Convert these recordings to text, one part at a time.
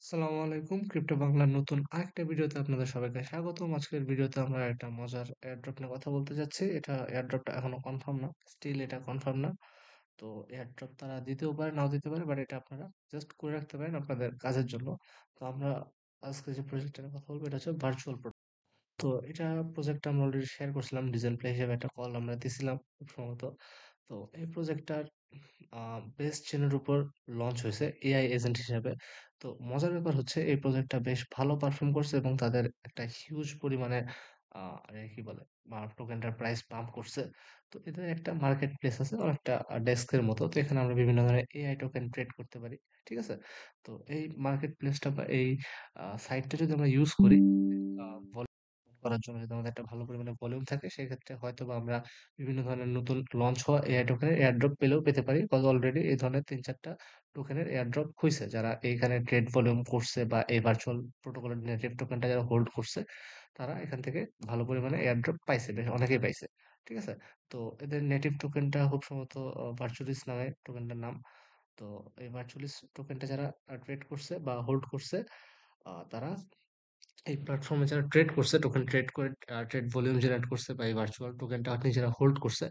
আসসালামু আলাইকুম। ক্রিপ্টো বাংলার নতুন আরেকটা ভিডিওতে আপনাদের সবাইকে স্বাগতম। আজকের ভিডিওতে আমরা একটা মজার এয়ারড্রপ নিয়ে কথা বলতে যাচ্ছি। এয়ারড্রপটা এখনো কনফার্ম না। স্টিল এটা কনফার্ম না। তো এয়ারড্রপ তারা দিতেও পারে, নাও দিতে পারে। বাট এটা আপনারা জাস্ট করে রাখতে পারেন আপনাদের কাজের জন্য। তো আমরা আজকে যে প্রজেক্টটা নিয়ে কথা বলবো এটা হচ্ছে ভার্চুয়াল প্রোডাক্ট। তো এটা প্রজেক্টটা আমরা অলরেডি শেয়ার করছিলাম। ডিজেল প্লে হিসেবে একটা কল আমরা দিছিলাম খুব সম্ভবত। তো এই প্রজেক্টটার বেস চেনের উপর লঞ্চ হয়েছে এআই এজেন্ট হিসাবে। তো মজার ব্যাপার হচ্ছে এই প্রজেক্টটা বেশ ভালো পারফর্ম করছে এবং তাদের একটা হিউজ পরিমাণে কি বলে টোকেনটার প্রাইস পাম্প করছে। তো এদের একটা মার্কেট প্লেস আছে অনেকটা ডেস্কের মতো। তো এখানে আমরা বিভিন্ন ধরনের এআই টোকেন ট্রেড করতে পারি। ঠিক আছে? তো এই মার্কেট প্লেসটা বা এই সাইটটা যদি আমরা ইউজ করি করার জন্য যদি আমাদের একটা ভালো পরিমাণে ভলিউম থাকে সেক্ষেত্রে হয়তোবা আমরা বিভিন্ন ধরনের নতুন লঞ্চ হওয়া এআই টোকেনের এয়ারড্রপ পেলেও পেতে পারি। কজ অলরেডি এই ধরনের ৩-৪ টা টোকেনের এয়ারড্রপ হইছে। যারা এইখানে ট্রেড ভলিউম করছে বা এই ভার্চুয়াল প্রোটোকলের নেটিভ টোকেনটা যারা হোল্ড করছে, তারা এখান থেকে ভালো পরিমাণে এয়ারড্রপ পাইছে। বেশ অনেকেই পাইছে। ঠিক আছে? তো এদের নেটিভ টোকেনটা খুব সম্ভবত ভার্চুয়ালিস নামে টোকেনটার নাম। তো এই ভার্চুয়ালিস টোকেনটা যারা ট্রেড করছে বা হোল্ড করছে তারা এই প্ল্যাটফর্মে যারা ট্রেড করছে, টোকেন ট্রেড করে ট্রেড ভলিউম জেনারেট করছে বা এই ভার্চুয়াল টোকেনটা নিজেরা হোল্ড করছে,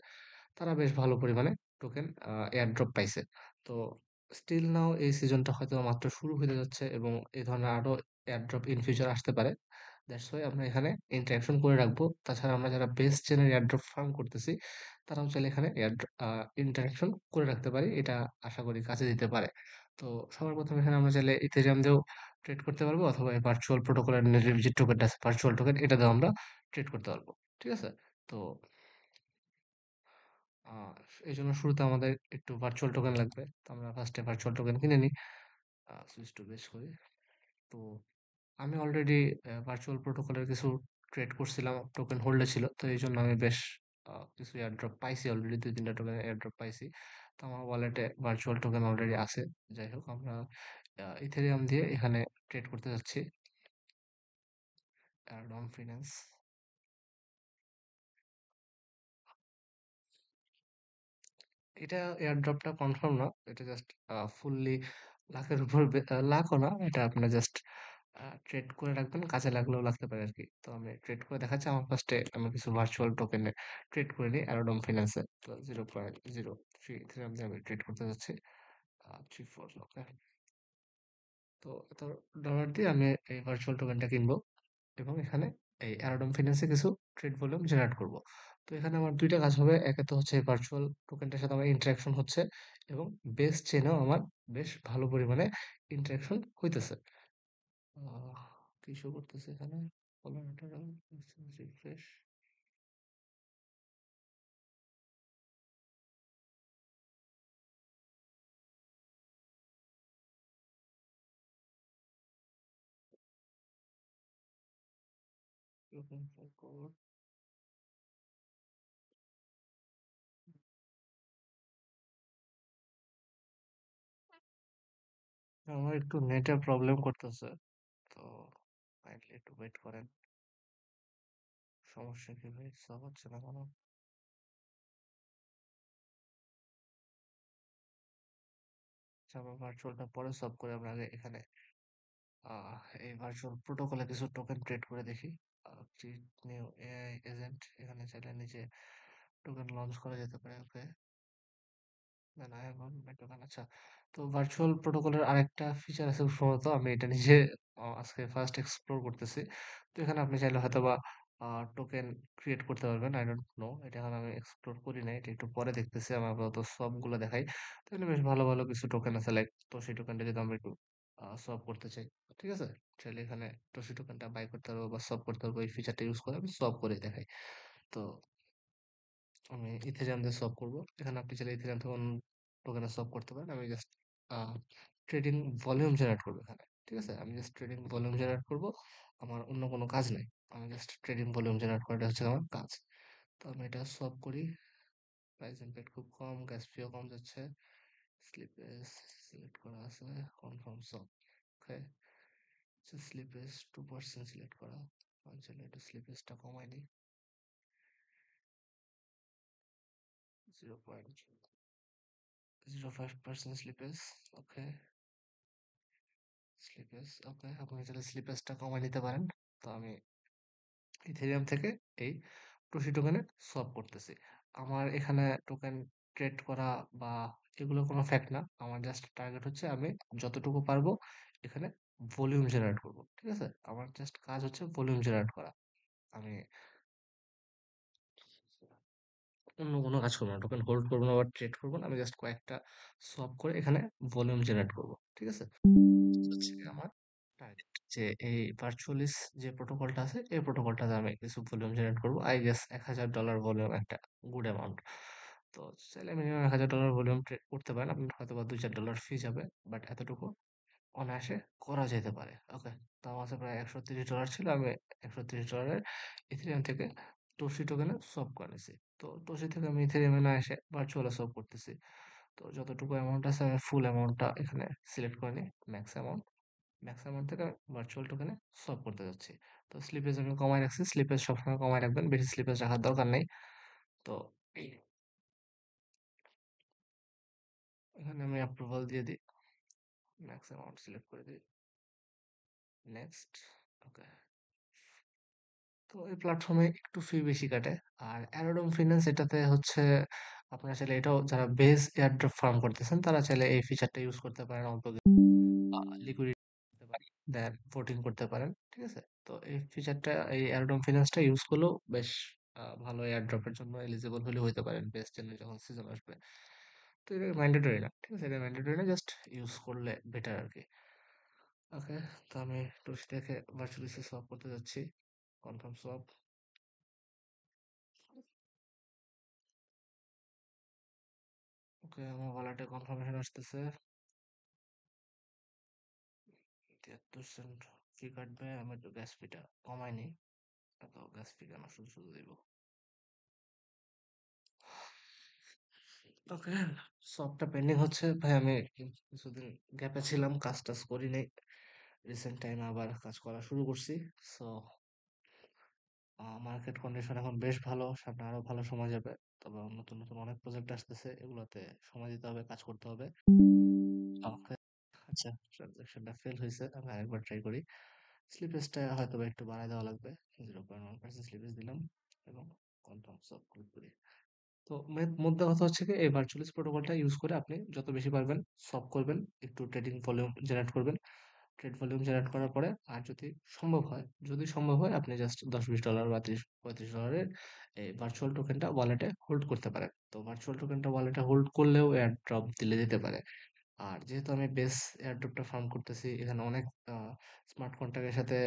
তারা বেশ ভালো পরিমাণে টোকেন এয়ারড্রপ পাইছে। তো স্টিল নাও এই সিজনটা হয়তো মাত্র শুরু হতে যাচ্ছে এবং এই ধরনের আরো এয়ারড্রপ ইন ফিউচার আসতে পারে। দ্যাটস ওয়াই আমরা এখানে ইন্টারেকশন করে রাখবো। তাছাড়া আমরা যারা বেস চেনের এয়ারড্রপ ফার্ম করতেছি, তারাও চাইলে এখানে ইন্টারেকশন করে রাখতে পারি। এটা আশা করি কাজে দিতে পারে। তো সবার ১ম এখানে আমরা চাইলে ইথেরিয়াম দিয়েও ট্রেড করতে পারবো অথবা এই ভার্চুয়াল প্রোটোকলের নেটিভ যে টোকেনটা আছে ভার্চুয়াল টোকেন এটা দিয়েও আমরা ট্রেড করতে পারবো। ঠিক আছে? তো আ এইজন্য শুরুতে আমাদের একটু ভার্চুয়াল টোকেন লাগবে। তো আমরা ফার্স্ট এ ভার্চুয়াল টোকেন কিনে নিই। সুইচ টু বেস করি। তো আমি অলরেডি ভার্চুয়াল প্রোটোকলের কিছু ট্রেড করছিলাম। টোকেন হোল্ডে ছিল। তো এইজন্য আমি বেশ কিছু এয়ারড্রপ পাইছি অলরেডি ২-৩ টা টোকেনের এয়ারড্রপ পাইছি। তো আমার ওয়ালেটে ভার্চুয়াল টোকেন অলরেডি আছে। যাই হোক আমরা ইথেরিয়াম দিয়ে এখানে ট্রেড করতে যাচ্ছি। Add-on finance. এটা এয়ারড্রপটা কনফার্ম না। এটা জাস্ট ফুললি লাখের উপর লাখও না। এটা আপনার জাস্ট ট্রেড করে রাখবেন। কাজে লাগলেও লাগতে পারে আরকি। তো আমি ট্রেড করে দেখাচ্ছি। আমার ফার্স্টে আমি কিছু ভার্চুয়াল টোকেনে ট্রেড করে নিই অ্যারোডম ফিন্যান্সে। তো 0.03 ইথেরিয়াম দিয়ে আমি ট্রেড করতে যাচ্ছি। 34 ওকে। তো এত ডলার দিয়ে আমি এই ভার্চুয়াল টোকেনটা কিনবো। এবং এখানে এই অ্যারোডম ফিন্যান্সে কিছু ট্রেড ভলিউম জেনারেট করব। তো এখানে আমার ২ টা কাজ হবে। একে তো হচ্ছে ভার্চুয়াল টোকেনটার সাথে আমার ইন্টারেকশন হচ্ছে এবং বেস চেনেও আমার বেশ ভালো পরিমাণে ইন্টারেকশন হইতেছে। আহ কি শো করতেছে এখানে? Collateral refresh 0.4 core. আমার একটু নেটে প্রবলেম করতেছে। তো কাইন্ডলি একটু ওয়েট করেন। সমস্যা কি ভাই? সলভ হচ্ছে না কেন? আচ্ছা আমরা ভার্চুয়ালটা পরে সলভ করে আমরা আগে এখানে এই ভার্চুয়াল প্রোটোকলে কিছু টোকেন ট্রেড করে দেখি। ক্রিয়েট নিউ এআই এজেন্ট এখানে চাইলে নিজে টোকেন লঞ্চ করা যেতে পারে। ওকে, দেন আই হ্যাভ টোকেন। আচ্ছা, তো ভার্চুয়াল প্রোটোকলের আরেকটা ফিচার আছে সম্ভবত আমি এটা নিজে আজকে ফার্স্ট এক্সপ্লোর করতেছি। তো এখানে আপনি চাইলে হয়তোবা টোকেন ক্রিয়েট করতে পারবেন। আই ডোন্ট নো, এটা এখন আমি এক্সপ্লোর করি নাই। এটা একটু পরে দেখতেছি। আমি আপাতত সবগুলো দেখাই। তো এখানে বেশ ভালো ভালো কিছু টোকেন আছে, লাইক তো সেই টোকেনটা যদি আমরা একটু সোয়াপ করতে চাই, ঠিক আছে? চাইলে এখানে টসি টোকেনটা বাই করতে পারবো বা সোয়াপ করতে পারবো। এই ফিচারটা ইউজ করে আমি সোয়াপ করে দেখাই। তো আমি ইথেরিয়াম দিয়ে সোয়াপ করব। এখানে আপনি চাইলে ইথেরিয়াম থেকে অন্য টোকেনে সোয়াপ করতে পারেন। আমি জাস্ট আ ট্রেডিং ভলিউম জেনারেট করব এখানে। ঠিক আছে? আমি জাস্ট ট্রেডিং ভলিউম জেনারেট করব। আমার অন্য কোনো কাজ নাই। আমি জাস্ট ট্রেডিং ভলিউম জেনারেট করাটা হচ্ছে আমার কাজ। তো আমি এটা সোয়াপ করি। প্রাইস ইমপ্যাক্ট খুব কম, গ্যাস ফিও কম যাচ্ছে। স্লিপেজ সিলেক্ট করা আছে। Confirm swap. ওকে। আচ্ছা স্লিপেজ 2% সিলেক্ট করা। আমি চাইলে একটু স্লিপেজটা কমাই নিই। 0.05% স্লিপেজ। ওকে। স্লিপেজ, ওকে, আপনি চাইলে স্লিপেজটা কমায় নিতে পারেন। তো আমি ইথেরিয়াম থেকে এই টসি টোকেনে সোয়াপ করতেছি। আমার এখানে টোকেন ট্রেড করা বা এগুলো কোনো ফ্যাক্ট না। আমার জাস্ট টার্গেট হচ্ছে আমি যতটুকু পারবো এখানে ভলিউম জেনারেট করব। ঠিক আছে? আমার জাস্ট কাজ হচ্ছে ভলিউম জেনারেট করা। আমি অন্য কোনো কাজ করব না। টোকেন হোল্ড করব না বা ট্রেড করব না। আমি জাস্ট কয়েকটা সোয়াপ করে এখানে ভলিউম জেনারেট করব। ঠিক আছে? হচ্ছে আমার টার্গেট যে এই ভার্চুয়ালিস যে প্রোটোকলটা আছে এই প্রোটোকলটাতে আমি কিছু ভলিউম জেনারেট করবো। আই গেস $1000 ভলিউম একটা গুড অ্যামাউন্ট। তো চাইলে মিনিমাম $1000 ভলিউম ট্রেড করতে পারেন। আপনার হয়তো বা $2-4 ফি যাবে, বাট এতটুকু অনায়াসে করা যেতে পারে। ওকে, তো আমার কাছে প্রায় $130 ছিল। আমি $130 ইথেরিয়াম থেকে টসি টোকেনে সোয়াপ করে নিছি। তো টসি থেকে আমি ইথেরিয়ামে না এসে ভার্চুয়ালে সোয়াপ করতেছি। তো যতটুকু অ্যামাউন্ট আছে আমি ফুল অ্যামাউন্টটা এখানে সিলেক্ট করে নিই, ম্যাক্স অ্যামাউন্ট। ম্যাক্স অ্যামাউন্ট থেকে ভার্চুয়াল টোকেনে সোয়াপ করতে যাচ্ছি। তো স্লিপেজ আমি কমায় রাখছি। স্লিপেজ সবসময় কমায় রাখবেন, বেশি স্লিপেজ রাখার দরকার নেই। তো এখানে আমি অ্যাপ্রুভাল দিয়ে দিই, ম্যাক্স অ্যামাউন্ট সিলেক্ট করে দিই, নেক্সট। ওকে, তো এই প্ল্যাটফর্মে একটু ফি বেশি কাটে। আর অ্যারোড্রোম ফিন্যান্স এটাতে হচ্ছে আপনারা চাইলে এটাও, যারা বেস এয়ারড্রপ ফার্ম করতেছেন তারা চাইলে এই ফিচারটা ইউজ করতে পারেন, অল্প লিকুইডিটি করতে পারেন, দেন ভোটিং করতে পারেন। ঠিক আছে? তো এই ফিচারটা, এই অ্যারোড্রোম ফিন্যান্সটা ইউজ করলেও বেশ ভালো এয়ারড্রপের জন্য এলিজিবল হলে হইতে পারেন, বেস্ট জেনে যখন সিজন আসবে। তো এটা ম্যান্ডেটরি না। ঠিক আছে? এটা ম্যান্ডেটরি না, জাস্ট ইউজ করলে বেটার আর কি। ওকে, তো আমি টুস দেখে ভার্চুয়ালিসে সোয়াপ করতে যাচ্ছি, কনফার্ম সোয়াপ। ওকে, আমার ওয়ালেটে কনফার্মেশন আসতেছে। 73 সেন্ট ফি কাটবে। আমি একটু গ্যাস ফিটা কমাইনি, এত গ্যাস ফি কেন শুধু শুধু দিব। ওকে, সবটা পেন্ডিং হচ্ছে ভাই। আমি কিছুদিন গ্যাপে ছিলাম, কাজ টাজ করি নাই। রিসেন্ট টাইমে আবার কাজ করা শুরু করছি। সো মার্কেট কন্ডিশন এখন বেশ ভালো, সামনে আরো ভালো সময় যাবে। তবে নতুন নতুন অনেক প্রজেক্ট আসতেছে, এগুলোতে সময় দিতে হবে, কাজ করতে হবে। ওকে, আচ্ছা, ট্রানজাকশনটা ফেল হয়েছে, আমি আরেকবার ট্রাই করি। স্লিপেজটা হয়তো বা একটু বাড়ায় দেওয়া লাগবে, 0.1% স্লিপেজ দিলাম এবং কনফার্ম সব ক্লিক করি। তো মোদ্দা কথা হচ্ছে কি, এই ভার্চুয়ালিস প্রোটোকলটা ইউজ করে আপনি যত বেশি পারবেন সব করবেন, একটু ট্রেডিং ভলিউম জেনারেট করবেন। ট্রেড ভলিউম জেনারেট করার পরে আর যদি সম্ভব হয় আপনি জাস্ট $10-20 বা 30-35 ডলারের এই ভার্চুয়াল টোকেনটা ওয়ালেটে হোল্ড করতে পারেন। তো ভার্চুয়াল টোকেনটা ওয়ালেটে হোল্ড করলেও এয়ার ড্রপ দিলে দিতে পারে। আর যেহেতু আমি বেস এয়ারড্রপটা ফার্ম করতেছি, এখানে অনেক স্মার্ট কন্ট্রাক্টের সাথে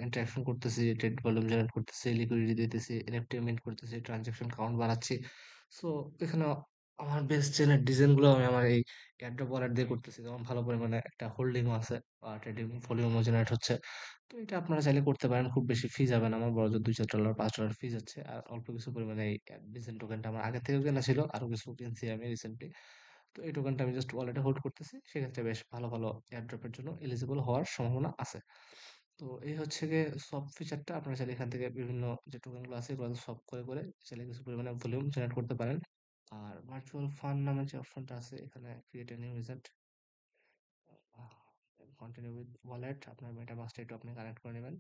ইন্টারাকশন করতেছি, ট্রেড ভলিউম জেনারেট করতেছি, লিকুইডিটি দিতেছি, এনএফটি মিন্ট করতেছি, ট্রানজাকশন কাউন্ট বাড়াচ্ছি। সো এখানে আমার বেস চেনের ডিজাইন গুলো আমি আমার এই এয়ারড্রপ ওয়ালেট দিয়ে করতেছি, যেমন ভালো পরিমাণে একটা হোল্ডিংও আছে, ট্রেডিং ভলিউমও জেনারেট হচ্ছে। তো এটা আপনারা চাইলে করতে পারেন, খুব বেশি ফি যাবে না। আমার বড় জোর $2-4 $5 ফি যাচ্ছে, আর অল্প কিছু পরিমাণে এই ডিজাইন টোকেনটা আমার আগে থেকে কেনা ছিল, আরো কিছু কিনছি আমি রিসেন্টলি। তো এই টোকেনটা আমি জাস্ট ওয়ালেটে হোল্ড করতেছি, সেক্ষেত্রে বেশ ভালো ভালো এয়ারড্রপের জন্য এলিজিবল হওয়ার সম্ভাবনা আছে। তো এই হচ্ছে গিয়ে সব ফিচারটা। আপনারা চাইলে এখান থেকে বিভিন্ন যে টোকেনগুলো আছে এগুলো সব করে করে চাইলে কিছু পরিমাণে ভলিউম জেনারেট করতে পারেন। আর ভার্চুয়াল ফান্ড নামে যে অপশনটা আছে এখানে, create a new isn't, continue with wallet, আপনার মেটামাস্কটা একটু আপনি কানেক্ট করে নেবেন।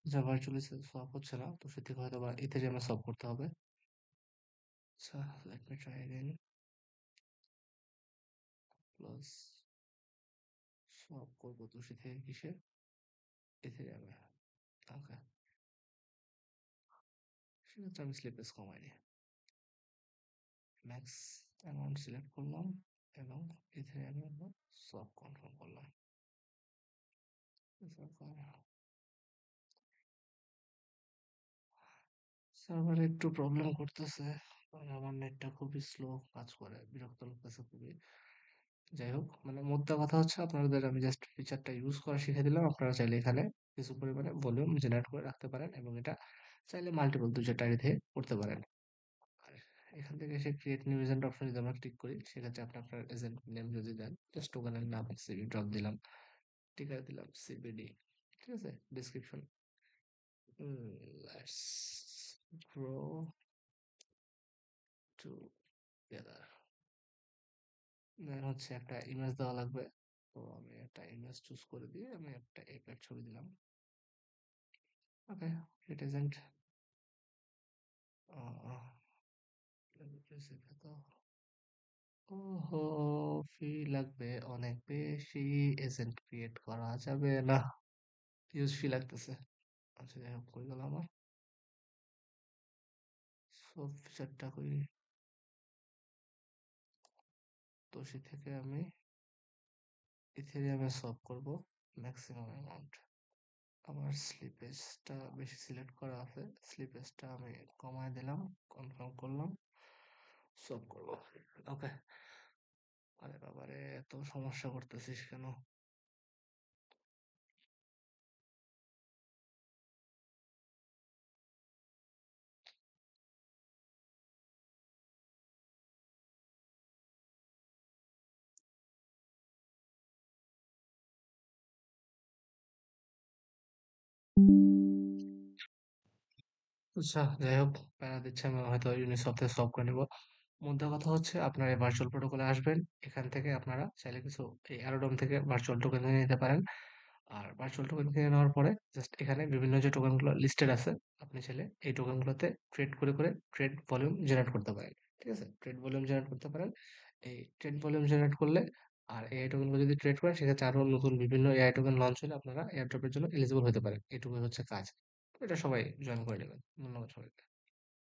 যা ভার্চুয়ালি সোয়াপ হচ্ছে না, তো সে থেকে হয়তো বা ইথেরিয়ামে সোয়াপ করতে হবে। আচ্ছা, let me try again. Plus swap করবো তো সে থেকে কিসে, ইথেরিয়ামে। ওকে, সেক্ষেত্রে আমি স্লিপেজ কমাইনি, ম্যাক্স অ্যামাউন্ট সিলেক্ট করলাম এবং ইথেরিয়ামে সোয়াপ কনফার্ম করলাম। সার্ভারে একটু প্রবলেম করতেছে, কারণ আমার নেটটা খুবই স্লো কাজ করে, বিরক্ত লাগতেছে খুবই। যাই হোক, মানে মোদ্দা কথা হচ্ছে আপনাদের আমি জাস্ট ফিচারটা ইউজ করা শিখে দিলাম। আপনারা চাইলে এখানে কিছু পরিমাণে ভলিউম জেনারেট করে রাখতে পারেন এবং এটা চাইলে মাল্টিপল 2-4টা দিয়ে করতে পারেন। আর এখান থেকে এসে ক্রিয়েট নিউ এজেন্ট অপশন যদি আমরা ক্লিক করি, সেক্ষেত্রে আপনি আপনার এজেন্ট নেম যদি দেন, জাস্ট টোকেনের নাম সিবি ড্রপ দিলাম, টিকার দিলাম সিবিডি। ঠিক আছে? Description, let's grow together. Then হচ্ছে একটা ইমেজ দেওয়া লাগবে। তো আমি একটা ইমেজ চুজ করে দিয়ে আমি একটা এপের ছবি দিলাম। ওকে, রিপ্রেজেন্ট ওহো, ফি লাগবে অনেক বেশি, এজেন্ট ক্রিয়েট করা যাবে না, হিউজ ফি লাগতেছে। আচ্ছা যাই হোক, কই গেল আমার সব ফিচারটা, কই? তো সে থেকে আমি ইথেরিয়ামে সলভ করব ম্যাক্সিমাম অ্যামাউন্ট। আমার স্লিপেজটা বেশি সিলেক্ট করা আছে, স্লিপেজটা আমি কমায় দিলাম, কনফার্ম করলাম, সলভ করব। ওকে। আরে বাবারে, এত সমস্যা করতেছিস কেন? আচ্ছা যাই হোক, প্যারা দিচ্ছে, আমি হয়তো ইউনিসফট থেকে সলভ করে নিব। মধ্যে কথা হচ্ছে, আপনারা এই ভার্চুয়াল প্রোটোকলে আসবেন, এখান থেকে আপনারা চাইলে কিছু এই অ্যারোড্রোম থেকে ভার্চুয়াল টোকেন কিনে নিতে পারেন। আর ভার্চুয়াল টোকেন কিনে নেওয়ার পরে জাস্ট এখানে বিভিন্ন যে টোকেনগুলো লিস্টেড আছে, আপনি চাইলে এই টোকেনগুলোতে ট্রেড করে করে ট্রেড ভলিউম জেনারেট করতে পারেন। ঠিক আছে, ট্রেড ভলিউম জেনারেট করতে পারেন। এই ট্রেড ভলিউম জেনারেট করলে আর এআই টোকেনগুলো যদি ট্রেড করেন, সেক্ষেত্রে আরো নতুন বিভিন্ন এআই টোকেন লঞ্চ হলে আপনারা এয়ারড্রপের জন্য এলিজিবল হতে পারেন। এটুকুই হচ্ছে কাজ। এটা সবাই জয়েন করে নেবেন। ধন্যবাদ সবাইকে।